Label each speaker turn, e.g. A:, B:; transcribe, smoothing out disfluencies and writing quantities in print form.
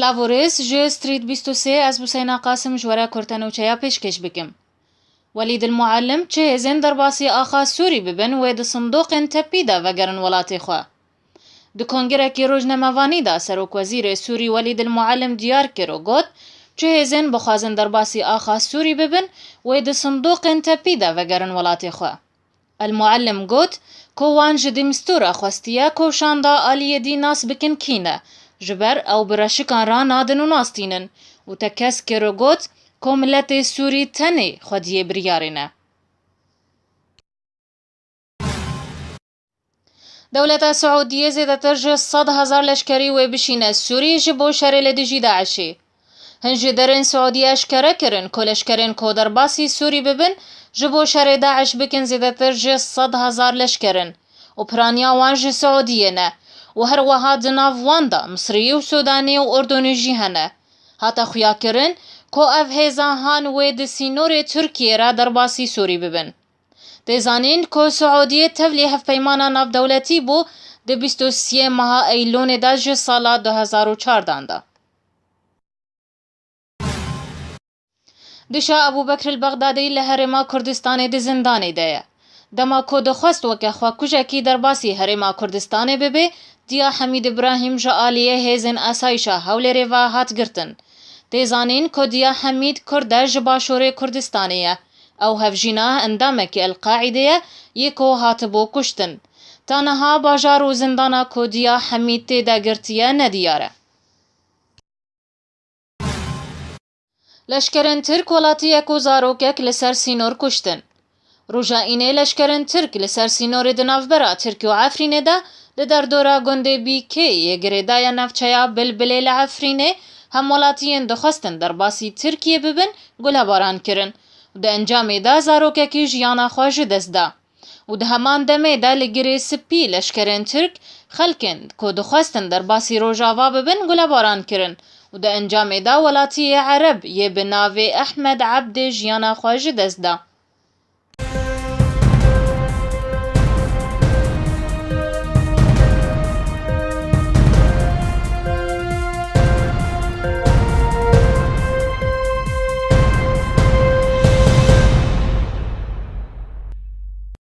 A: سلاوورس جي ستريت 23 از بوسينا قاسم جورا كورتانوچيا پیشکش بکم. وليد المعلم چه هزین درباسی آخا سوری ببن و د صندوق تپی دا وگرن ولاتی خوا. د کنگرکی روزنامه‌وانی دا سروک وزیر سوری ولید المعلم دیار کرو گوت چه هزین بخوازن درباسی آخا سوری ببن و د صندوق تپی دا وگرن ولاتی خوا. المعلم گوت کو وان جدی مستورا خواستیا کو شاندا آلیه دی ناس بکن کینه جبر او برشکان را نادن و ناستینن و تکس کرو گوت کو ملت سوری تنی خودیه بریارینه. دولت سعودیه زیدتر جه 100,000 لشکری و بشینه سوری جبو شر لدیجی داعشی. هنجی درن سعودیه اشکره کرن که لشکرین که در باسی سوری ببن جبو شر داعش بکن زیدتر جه 100,000 لشکرن و پرانیا وانج سعودیه نه و هر وها دناف واندا مصری و سودانی و اردنی جیهنه. حتی خویا کرن که اف هزاهان و دسینور ترکیه را در باسی سوری ببن. دزانین که سعودیه تولی هف پیمانا ناف دولتی بو ده 23 ماه ایلون دا جه سالا 2014 دا. دشا ابو بکر البغدادی لهرما کردستان ده زندانی ده. دما که دخواست وکه خواه کجاکی در باسی هرما کردستان ببه دیا حمید ابراهیم جعالیه هزین اسایشا حول روا هات گرتن. دزانین که دیا حمید کرده جباشور کردستانیه او هفجینا اندامک القاعده یکو هاتبو کشتن. تانها باجار و زندانا که دیا حمید تیدا گرتیه ندیاره. لشکرن ترک ولاتی اکو زاروکک لسر سینور کشتن. رجائینه لشکرن ترک لسر سینور دناف برا ترکی و عفرینه دا در دورا گنده بی که یگره دایا نفچایا بلبله لعفرینه هم ولاتیین دخواستن در باسی ترکیه ببن گله باران کرن و ده انجام دا زاروککی جیانا خواج دست دا. و ده همان دمه دا لگره سپی لشکرین ترک خلکن که دخواستن در باسی روژاوا ببن گله باران کرن و ده انجام دا ولاتی عرب یه بناوه احمد عبد جیانا خواج دست دا.